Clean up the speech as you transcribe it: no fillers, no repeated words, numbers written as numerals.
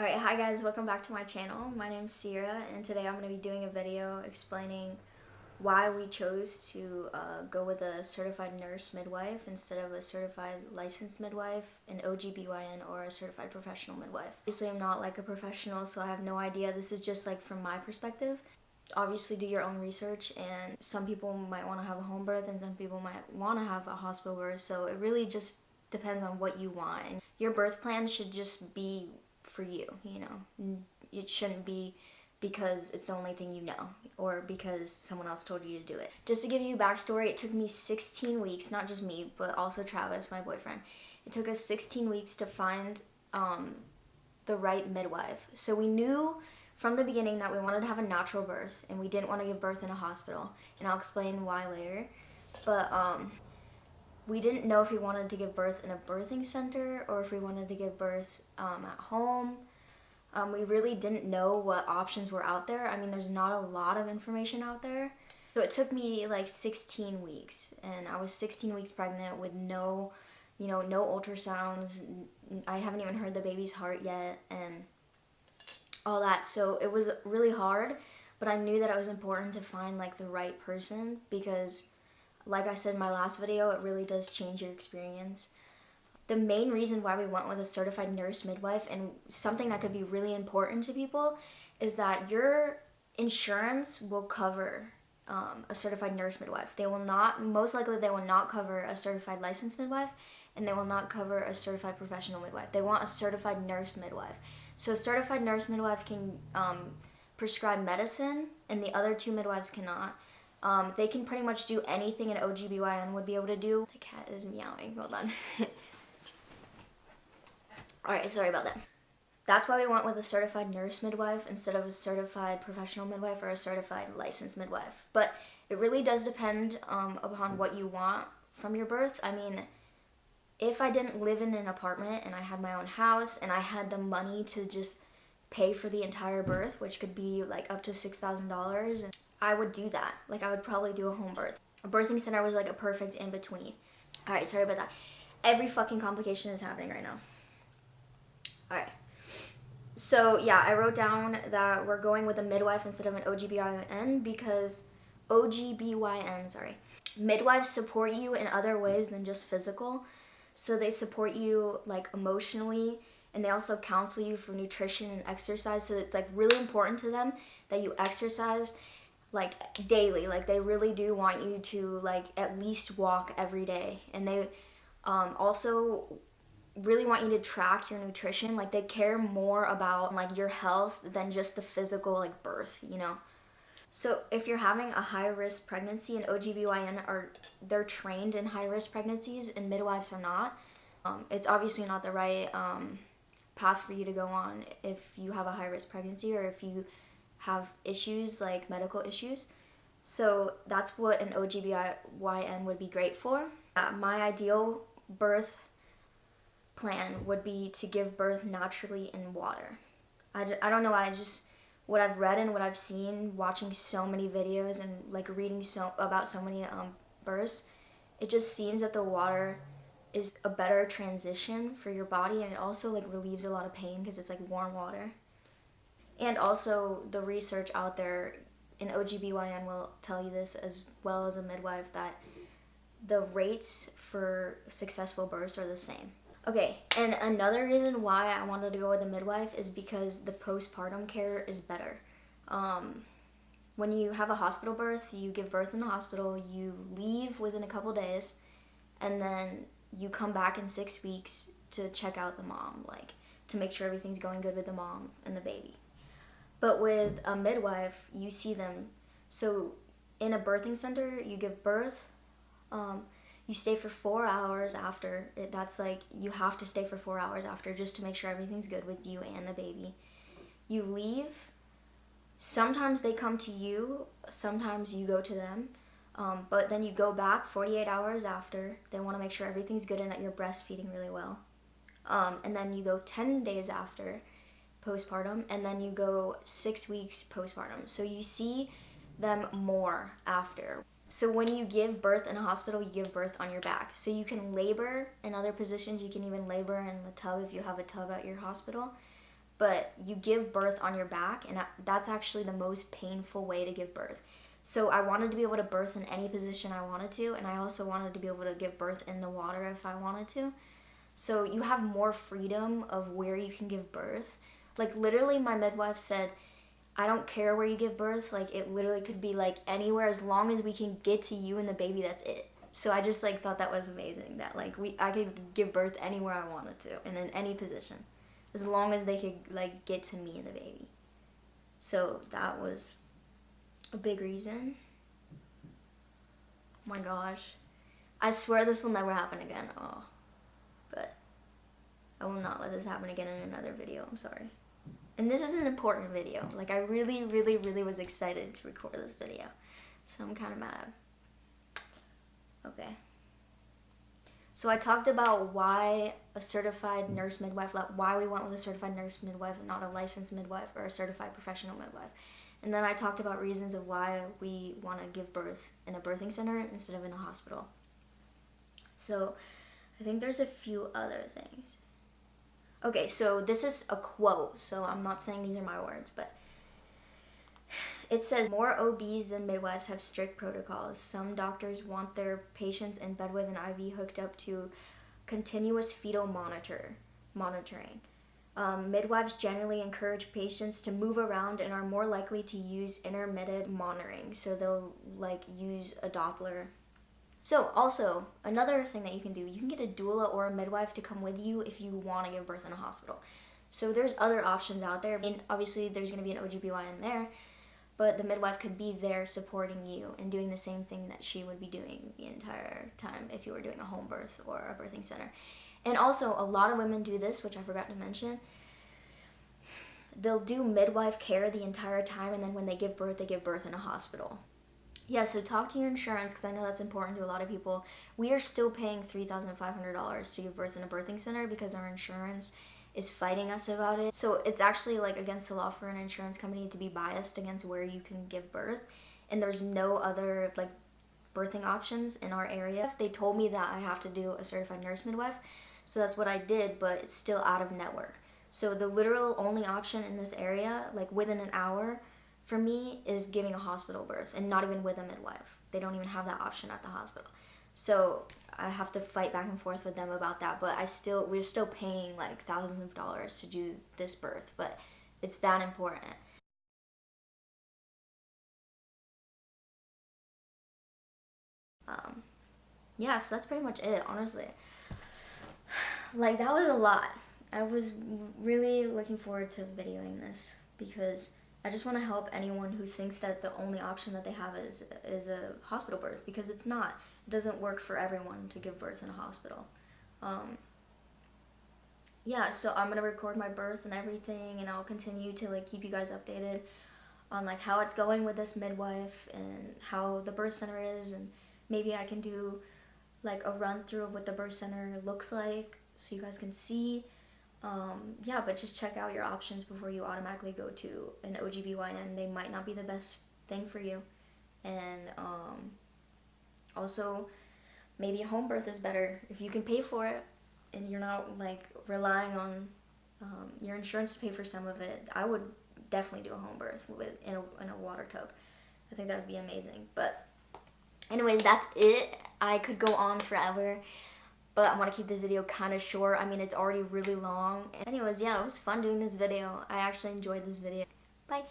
Alright, hi guys, welcome back to my channel. My name's Sierra, and today I'm going to be doing a video explaining why we chose to go with a certified nurse midwife instead of a certified licensed midwife, an OGBYN, or a certified professional midwife. Obviously, I'm not like a professional, so I have no idea. This is just like from my perspective. Obviously, do your own research, and some people might want to have a home birth and some people might want to have a hospital birth, so it really just depends on what you want. And your birth plan should just be for you, you know. It shouldn't be because it's the only thing you know or because someone else told you to do it. Just to give you backstory, it took me 16 weeks, not just me, but also Travis, my boyfriend. It took us 16 weeks to find the right midwife. So we knew from the beginning that we wanted to have a natural birth and we didn't want to give birth in a hospital, and I'll explain why later. But we didn't know if we wanted to give birth in a birthing center or if we wanted to give birth at home. We really didn't know what options were out there. I mean, there's not a lot of information out there. So it took me like 16 weeks, and I was 16 weeks pregnant with no ultrasounds. I haven't even heard the baby's heart yet and all that. So it was really hard, but I knew that it was important to find like the right person because, like I said in my last video, it really does change your experience. The main reason why we went with a certified nurse midwife, and something that could be really important to people, is that your insurance will cover a certified nurse midwife. They will not, most likely they will not cover a certified licensed midwife, and they will not cover a certified professional midwife. They want a certified nurse midwife. So a certified nurse midwife can prescribe medicine, and the other two midwives cannot. They can pretty much do anything an OGBYN would be able to do. The cat is meowing, hold on. Alright, sorry about that. That's why we went with a certified nurse midwife instead of a certified professional midwife or a certified licensed midwife. But it really does depend upon what you want from your birth. I mean, if I didn't live in an apartment and I had my own house and I had the money to just pay for the entire birth, which could be like up to $6,000, I would do that. Like, I would probably do a home birth. A birthing center was like a perfect in between. Alright, sorry about that. Every fucking complication is happening right now. Alright. So, yeah, I wrote down that we're going with a midwife instead of an OGBYN because midwives support you in other ways than just physical. So they support you like emotionally, and they also counsel you for nutrition and exercise. So it's like really important to them that you exercise like daily. Like, they really do want you to like at least walk every day, and they also really want you to track your nutrition. Like, they care more about like your health than just the physical like birth, you know. So if you're having a high risk pregnancy, an OGBYN they're trained in high risk pregnancies and midwives are not. It's obviously not the right path for you to go on if you have a high risk pregnancy or if you have issues like medical issues. So that's what an OGBYN would be great for. My ideal birth plan would be to give birth naturally in water. I don't know, what I've read and what I've seen watching so many videos and like reading about so many births, it just seems that the water is a better transition for your body, and it also like relieves a lot of pain because it's like warm water. And also the research out there, an OGBYN will tell you this as well as a midwife, that the rates for successful births are the same. Okay, and another reason why I wanted to go with a midwife is because the postpartum care is better. When you have a hospital birth, you give birth in the hospital, you leave within a couple days, and then you come back in 6 weeks to check out the mom, like to make sure everything's going good with the mom and the baby. But with a midwife, you see them. So in a birthing center, you give birth, you stay for 4 hours after. That's like, you have to stay for 4 hours after just to make sure everything's good with you and the baby. You leave. Sometimes they come to you, sometimes you go to them. But then you go back 48 hours after. They want to make sure everything's good and that you're breastfeeding really well. And then you go 10 days after postpartum, and then you go 6 weeks postpartum. So you see them more after. So when you give birth in a hospital, you give birth on your back. So you can labor in other positions. You can even labor in the tub if you have a tub at your hospital. but you give birth on your back, and that's actually the most painful way to give birth. So I wanted to be able to birth in any position I wanted to, and I also wanted to be able to give birth in the water if I wanted to. So you have more freedom of where you can give birth. Like literally my midwife said, I don't care where you give birth, like it literally could be like anywhere as long as we can get to you and the baby, that's it. So I just like thought that was amazing that like I could give birth anywhere I wanted to and in any position as long as they could like get to me and the baby. So that was a big reason. Oh my gosh. I swear this will never happen again. Oh. But I will not let this happen again in another video. I'm sorry. And this is an important video. Like I really, really, really was excited to record this video. So I'm kind of mad. Okay. So I talked about why a certified nurse midwife, why we went with a certified nurse midwife and not a licensed midwife or a certified professional midwife. And then I talked about reasons of why we want to give birth in a birthing center instead of in a hospital. So I think there's a few other things. Okay, so this is a quote, so I'm not saying these are my words, but it says, more OBs than midwives have strict protocols. Some doctors want their patients in bed with an IV hooked up to continuous fetal monitoring. Midwives generally encourage patients to move around and are more likely to use intermittent monitoring, so they'll like use a Doppler. So also, another thing that you can do, you can get a doula or a midwife to come with you if you want to give birth in a hospital. So there's other options out there. And obviously there's going to be an OGBYN there, but the midwife could be there supporting you and doing the same thing that she would be doing the entire time if you were doing a home birth or a birthing center. And also, a lot of women do this, which I forgot to mention. They'll do midwife care the entire time, and then when they give birth in a hospital. Yeah, so talk to your insurance, because I know that's important to a lot of people. We are still paying $3,500 to give birth in a birthing center because our insurance is fighting us about it. So it's actually like against the law for an insurance company to be biased against where you can give birth. And there's no other like birthing options in our area. They told me that I have to do a certified nurse midwife. So that's what I did, but it's still out of network. So the literal only option in this area, like within an hour, for me, is giving a hospital birth, and not even with a midwife. They don't even have that option at the hospital. So I have to fight back and forth with them about that, but we're still paying like thousands of dollars to do this birth, but it's that important. Yeah, so that's pretty much it, honestly. Like, that was a lot. I was really looking forward to videoing this because I just want to help anyone who thinks that the only option that they have is a hospital birth, because it's not. It doesn't work for everyone to give birth in a hospital. Yeah, so I'm gonna record my birth and everything, and I'll continue to like keep you guys updated on like how it's going with this midwife and how the birth center is, and maybe I can do like a run through of what the birth center looks like so you guys can see. Yeah, but just check out your options before you automatically go to an OGBYN. They might not be the best thing for you. And also, maybe a home birth is better if you can pay for it and you're not like relying on your insurance to pay for some of it. I would definitely do a home birth in a water tub. I think that would be amazing. But anyways, that's it. I could go on forever, but I want to keep this video kind of short. I mean, it's already really long. Anyways, yeah, it was fun doing this video. I actually enjoyed this video. Bye.